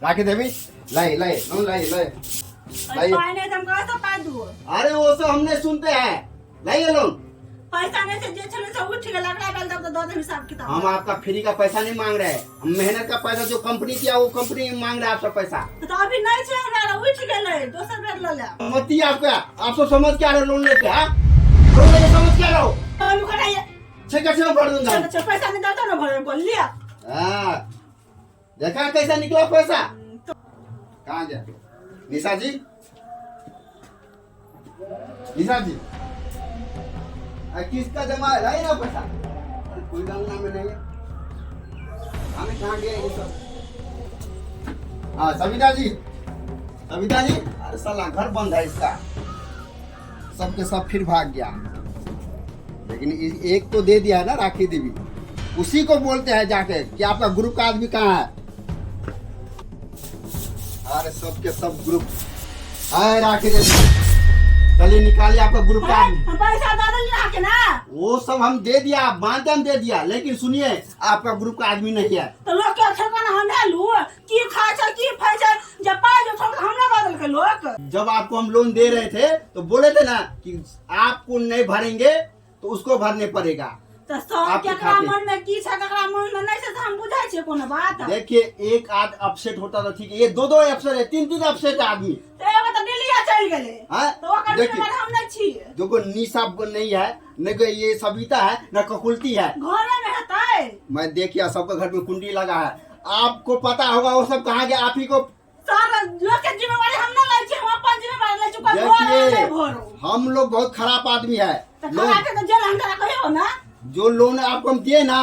राखी देवी लाई लाई known लाई लाई लाइए। पानी तुम कहाँ से पा दो? अरे वो सब हमने सुनते हैं, लाइए लोन। पैसा नहीं से जे चले से उठ के लग रहा है तब तो दो दिन हिसाब किताब। हम आपका फ्री का पैसा नहीं मांग रहे हैं, हम मेहनत का पैसा जो कंपनी किया वो कंपनी मांग रहा है आपका पैसा। तो अभी नहीं छे हमरा उठ गेले दोसर बेर ले ले। मती आपका आप तो समझ क्या रहे लोन लेके हां? लोन लेके समझ क्या रहो? हम कराइए। छे कैसे भर दूंगा? चल पैसा नहीं देता ना भर बोल लिया। हां देखा कैसा निकला पैसा? कहां गया? निशा जी, निशा जी किसका जमा है? लाई ना पैसा। अरे कोई गंगा में नहीं है, हमें कहाँ गए ये सब? हाँ सविता जी, सविता जी, अरे साला घर बंद है इसका, सबके सब फिर भाग गया। लेकिन एक तो दे दिया है ना राखी देवी, उसी को बोलते हैं जाके कि आपका ग्रुप का आदमी कहाँ है। अरे सबके सब ग्रुप है राखी देवी, चलिए निकालिए आपका ग्रुप का आदमी। हम पैसा दादा लिया के ना वो सब हम दे दिया, मानते हम दे दिया, लेकिन सुनिए आपका ग्रुप का आदमी नहीं है। तो लोग क्या ठेकाना हम लू की खा छ की फाय छ जब पाए जो ठोक हमरा बदल के लोग। जब आपको हम लोन दे रहे थे तो बोले थे ना कि आपको नहीं भरेंगे तो उसको भरने पड़ेगा। तो सब केकरा मन में की छ केकरा मन में नहीं से हम बुझाई छे कोनो बात। देखिए एक आध अपसेट होता तो ठीक है, ये दो अपसेट है, तीन अपसेट आदमी। तो एगो तो दिल्ली चल गेले हां तो ओकर में हम नहीं छी। देखो निशा नहीं है, न ये सविता है, न ककुलती है। घर में रहता है। मैं देखिए सबके घर में कुंडी लगा है, आपको पता होगा वो सब कहाँ गया, आप ही को। सारा लोग के जिम्मेवारी हम ना ले छी, हम अपन जिम्मेवारी ले चुका। देखिए हम लोग बहुत खराब आदमी है, तो खराब के तो जेल हम करा हो ना। जो लोन आपको हम दिए ना,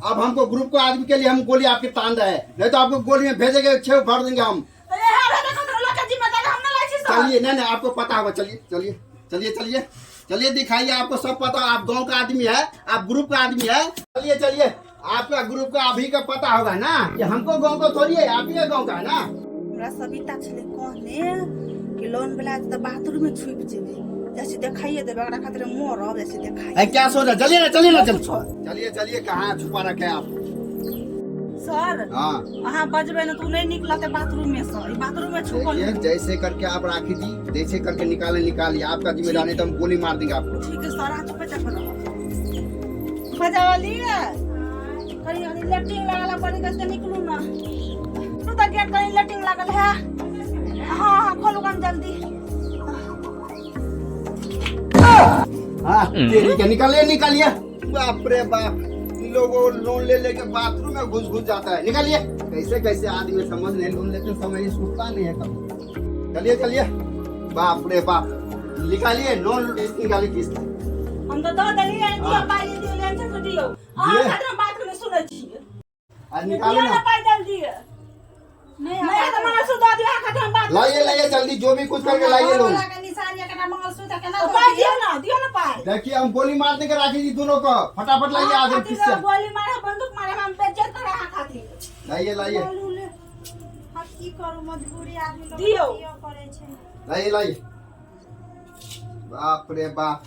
अब हमको ग्रुप को आदमी के लिए हम गोली आपके तान रहे, नहीं तो आपको गोली में भेजेंगे, 6 भर देंगे हम। चलिए नहीं आपको पता होगा, चलिए चलिए चलिए चलिए चलिए दिखाइए, आपको सब पता, आप गांव का आदमी है, आप ग्रुप का आदमी है। चलिए चलिए आपका ग्रुप का अभी का पता होगा ना कि हमको गांव को थोड़ी है, आप ही गांव का है ना। हमरा सविता छले कहने कि लोन वाला तो बाथरूम में छुप जेबे, जैसे दिखाइए देबे ओकरा खातिर मोर अब जैसे दिखाइए। क्या सोच रहे? चलिए ना चलिए चलिए कहाँ छुपा रखे आप सर? हाँ वहाँ बजबे ना तू नहीं निकलते बाथरूम में सर, बाथरूम में छुपल। जैसे करके आप राखी दी, जैसे करके निकालिए, आपका जिम्मेदारी तो हम गोली मार देंगे आपको। ठीक है सर, हाथ पे चपल बजा वाली है कहीं कहीं लेटिंग लगाला पड़ी कैसे निकलूं ना। तू तो गेट कहीं लेटिंग लागल है। हाँ हाँ खोलो काम जल्दी। हाँ निकालिए। बाप रे बाप, लोगों लोन ले लेके बाथरूम में घुस जाता है। निकालिए, कैसे कैसे आदमी समझ नहीं, लोन लेते समय सूझता नहीं है कब। चलिए बाप रे बाप, निकालिए लोन निकालिए किस्त। हम तो दो दली है दियो पाई दियो लेंस तो दियो। हां खतरा बात में सुनै छी। आज निकालो ना पाई जल्दी। नहीं तो मंगलसूत्र दियो खतरा बात। लाइए जल्दी, जो भी कुछ करके लाइए लोन। निशान या का मंगलसूत्र का ना दियो ना पाई। देखिए हम गोली मार देंगे राखी जी दोनों को, फटाफट लाइए आगे किससे। गोली मारे बंदूक मारे हम बेइज्जत करे हां खातिर। लाइए हम की करू, मजबूरी आदमी लोग दियो करे छे। लाइए बाप रे बाप,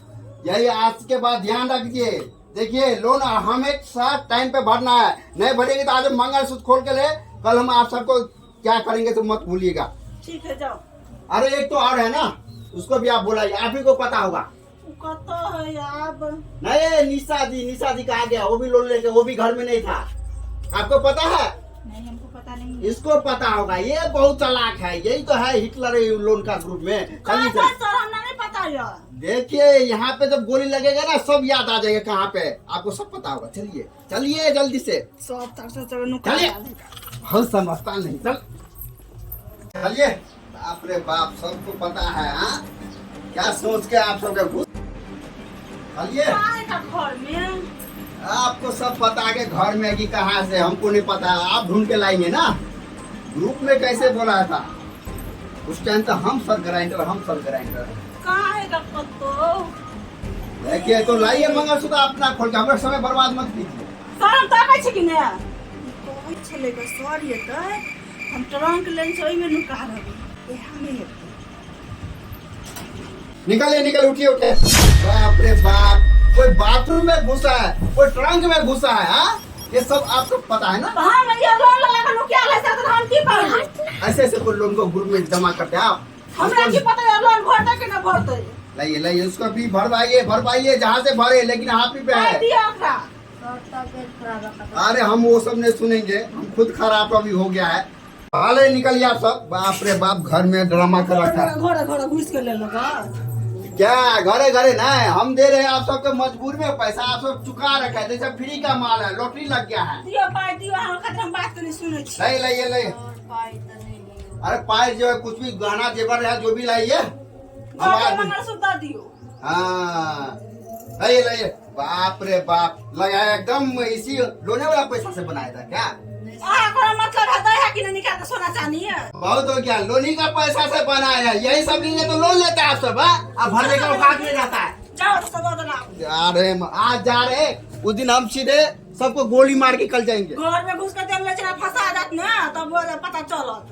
यही आज के बाद ध्यान रखिए। देखिए लोन हम एक साथ टाइम पे भरना है, नहीं भरेंगे तो आज मंगलसूत्र खोल के ले, कल हम आप सबको क्या करेंगे तो मत भूलिएगा। ठीक है जाओ। अरे एक तो और है ना, उसको भी आप बुलाइए, आप ही को पता होगा। कतो है आप? नहीं निशा जी कहा गया, वो भी लोन लेके, वो भी घर में नहीं था, आपको पता है? नहीं हमको पता नहीं। इसको पता होगा, ये बहुत चालाक है, यही तो है हिटलर लोन का ग्रुप में। सर हमने नहीं पता है। देखिए यहाँ पे जब गोली लगेगा ना सब याद आ जाएगा कहाँ पे, आपको सब पता होगा। चलिए जल्दी से सब तक से चलो चलिए, बहुत समझता नहीं, चलिए। बाप रे बाप, सबको पता है। हाँ क्या सोच के आप सबके घुस। चलिए घर में आपको सब पता है घर में कि कहाँ से, हमको नहीं पता, आप ढूंढ के लाएंगे ना। ग्रुप में कैसे बोला था उस टाइम तो हम सब ग्राइंडर कहाँ है तो देखिए, तो लाइए मंगलसूत्र अपना खोल के, हमारा समय बर्बाद मत कीजिए। सर हम ताकै छै कि नहीं कोई छले का सर ये तो हम ट्रंक लेन से ओई में नुका रहबे। ए हमें निकालिए उठिए। बाप रे बाप, कोई बाथरूम में घुसा है, कोई ट्रंक में घुसा है। हाँ ये सब आपको पता है ना। हाँ मैं ये लोन लगा के नुकिया ले सकते हम की करें। ऐसे ऐसे कोई लोन को ग्रुप में जमा करते हैं आप? हमरा की पता है लोन भरता कि ना भरते लाइए लाइए उसको भी भरवाइए जहाँ से भरे, लेकिन आप ही पे पाई है। दिया ओकरा अरे हम वो सब नहीं सुनेंगे, हम खुद खराब अभी हो गया है। हाले निकलिए आप सब। बाप रे बाप, घर में ड्रामा कर रखा है। घोड़ा घोड़ा घुस के ले लगा क्या घरे घरे ना हम दे रहे हैं आप सबके मजबूर में पैसा, आप सब चुका रखा है, जैसे फ्री का माल है, लॉटरी लग गया है। दियो पाई दियो, हम खतरा बात नहीं सुने छी। नहीं लाइए लाइए। अरे पाए जो है कुछ भी गहना जेवर है जो भी लाइए, घर में मंगलसूत्र दियो। हाँ लाइए लाइए। बाप रे बाप, लगाया एकदम इसी लोने वाला पैसा से बनाया था क्या? कोई मतलब है कि नहीं निकाल के सोना चांदी है? बहुत हो गया, लोनी का पैसा से बनाया है। यही सब लिए तो लोन लेता है आप सब। अब भरने का औकात नहीं रहता है। जाओ तो सब दलाओ। जा रहे आज जा रहे, उस दिन हम सीधे सबको गोली मार के कल जाएंगे। घर में घुस के तेल ले चला फंसा जात ना, तब वो पता चलत।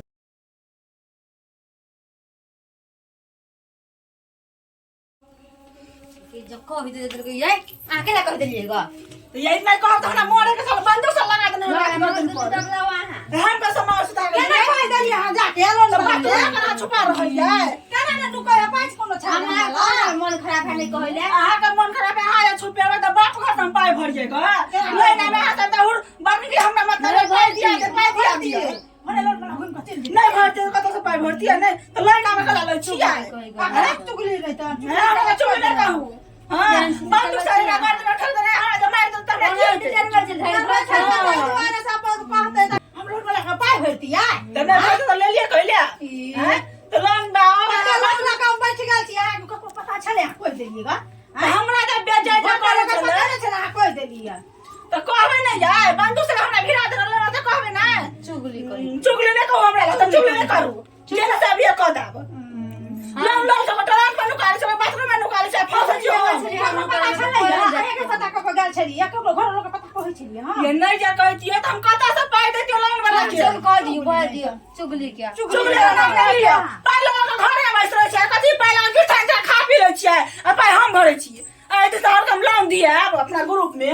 जब कह भी दे ये आके ला कह देलिएगा तो यही मैं कहत हमरा मोरे के साथ बंदूक से लगा देने हम पे समाज सुधा के ना कह देली हां जाके लोन बात करा छुपा रही है केना ना तू कह पाँच कोनो छा हमारा मन खराब है नहीं कहले आहा का मन खराब है हां छुपेवा तो बाप घर में पाए भर जाएगा ले ना में हाथ त उड़ बन के हमरा मतलब पाए दिया मने लोन बना घूम के चल नहीं भरते कत से पाए भरती है नहीं तो ले ना में कला ले छिया अरे चुगली नहीं तो हां चुगली नहीं कहू हां बंदूक से लगा दे ठल दे हां जब मार तो तब डिजाइन में चल हमारे सब कहते हम लोग वाला का पाए भरती है तो मैं तो ले लिया कहलिया हैं तो लोन बाबा लोन लगा बैठ गेल छी आ को पता चले कोई देलिएगा हमरा तो बेजाय करे के पता नहीं चला कोई देलिए तो कहबे नहीं जाए बंदूक से हमरा भिड़ा दे रहल तो कहबे ना चुगली करी चुगली नहीं कहू हमरा तो चुगली नहीं करू जेना से अभी कह दाब लोन लोन सब टराक में नुकाल से बाथरूम में नुकाल से फंस जियो हमरा पता चले एक पता को गल छली एक घर लोग पता कहै छली हां ये नहीं जा कहती है तो हम कता से पाए देती लोन वाला के चल कह दियो चुगली क्या चुगली ना लिया पाई लोग घरे में बैठ रहे छै कथि पाई लगा के ठंडा खा पी ले छियै आ पाई हम भरे छियै आ तो सार हम लोन दिया अपना ग्रुप में